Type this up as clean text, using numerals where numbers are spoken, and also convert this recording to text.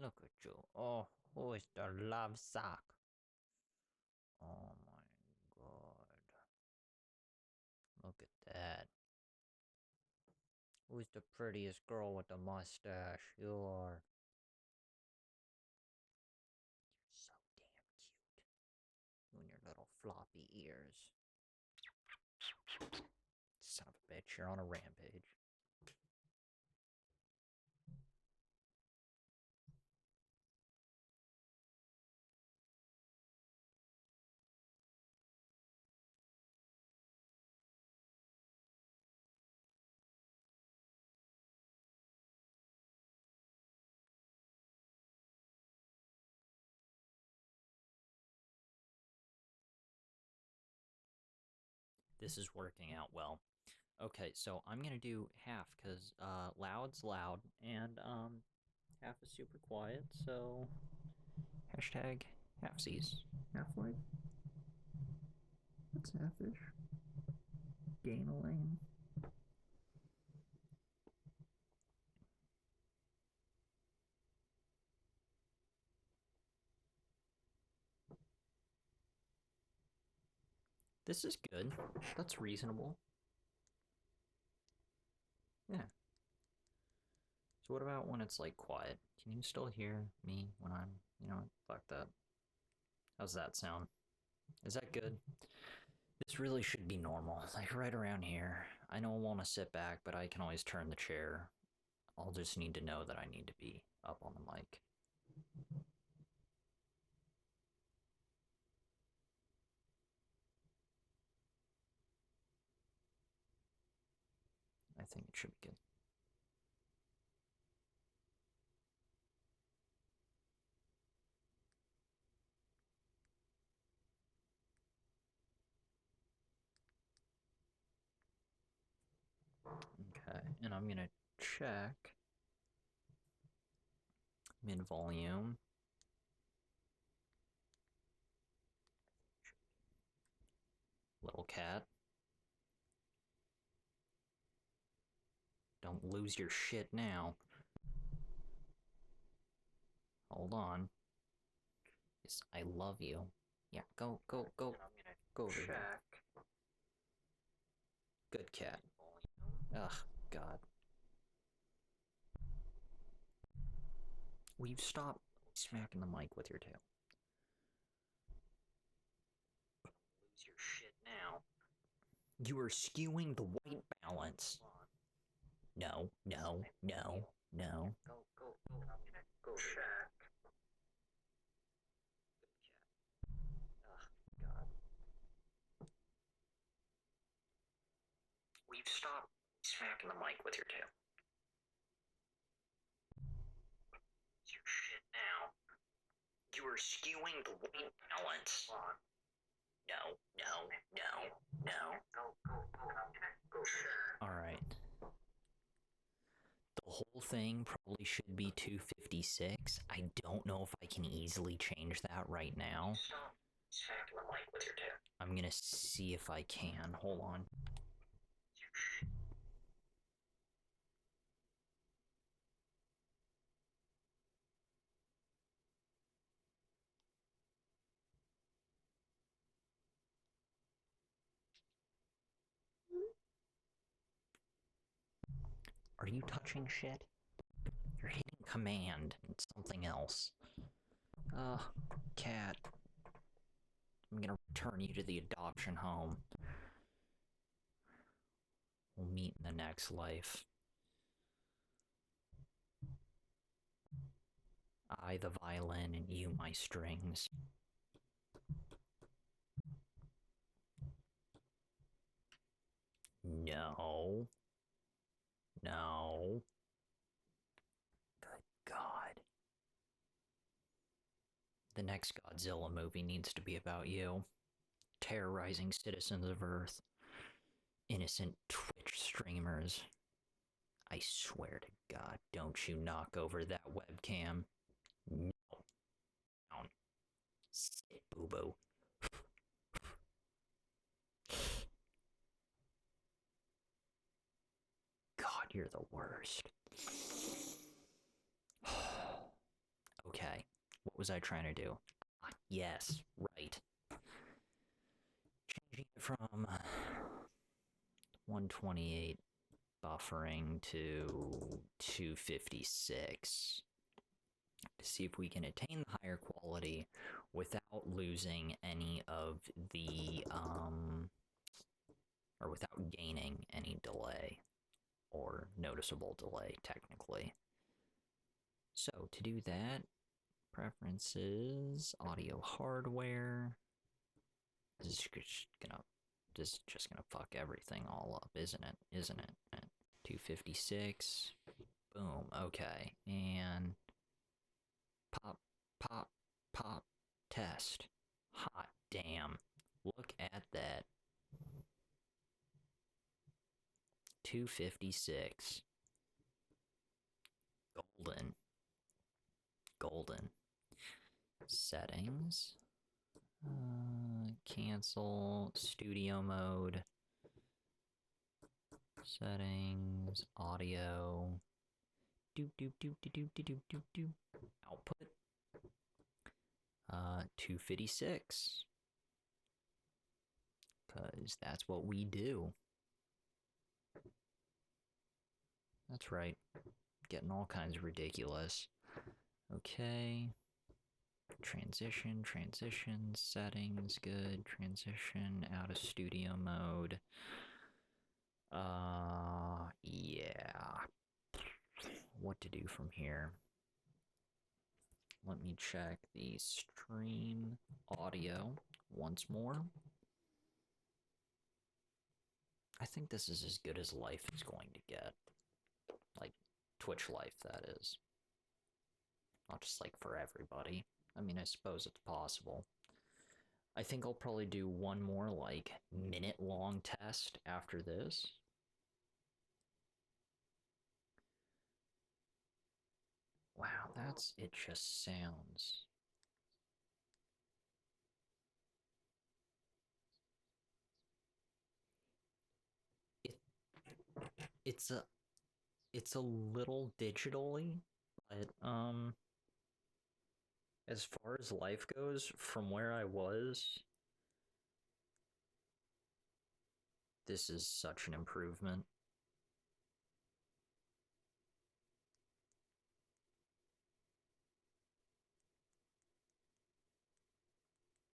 Look at you. Oh, who is the love sock? Oh my god. Look at that. Who's the prettiest girl with the mustache? You are. You're so damn cute. You and your little floppy ears. Son of a bitch, you're on a rampage. This is working out well. Okay, so I'm gonna do half because loud's loud and half is super quiet. So hashtag halfsies. Half like what's halfish? Gain a lane. This is good. That's reasonable. Yeah. So what about when it's like quiet? Can you still hear me when I'm, fuck that. How's that sound? Is that good? This really should be normal, like right around here. I don't want to sit back, but I can always turn the chair. I'll just need to know that I need to be up on the mic. I think it should be good. Okay, and I'm gonna check mid volume. Little cat. Don't lose your shit now. Hold on. Yes, I love you. Yeah, go. Go over there. Good cat. Ugh, God. Will you stop smacking the mic with your tail? Lose your shit now. You are skewing the white balance. No. Go check. Ugh, God. Will you stop smacking the mic with your tail? Your shit now. You are skewing the white balance. No. Go. Alright. The whole thing probably should be 256. I don't know if I can easily change that right now. Stop smacking the mic with your tail. I'm gonna see if I can. Hold on. Are you touching shit? You're hitting command and something else. Cat. I'm gonna return you to the adoption home. We'll meet in the next life. I the violin and you my strings. No. Good God. The next Godzilla movie needs to be about you. Terrorizing citizens of Earth. Innocent Twitch streamers. I swear to God, don't you knock over that webcam. No. Down. Sit, boo-boo. God, you're the worst. Okay. What was I trying to do? Yes, right. Changing it from 128 buffering to 256 to see if we can attain the higher quality without losing any of the or without gaining any delay or noticeable delay technically. So to do that, preferences, audio hardware. This is just gonna fuck everything all up, isn't it? Isn't it? 256. Boom. Okay. And pop, pop, pop, test. Hot damn. Look at that. 256. Golden. Golden. Settings. Cancel. Studio mode. Settings. Audio. Doop doop doop doop doop doop doop doop. Output. 256. Because that's what we do. That's right. Getting all kinds of ridiculous. Okay. Transition, settings, good. Transition, out of studio mode. Yeah. What to do from here? Let me check the stream audio once more. I think this is as good as life is going to get. Like, Twitch life, that is. Not just, like, for everybody. I mean, I suppose it's possible. I think I'll probably do one more, like, minute-long test after this. Wow, that's... it just sounds... It's a... it's a little digitally, but, as far as life goes, from where I was, this is such an improvement.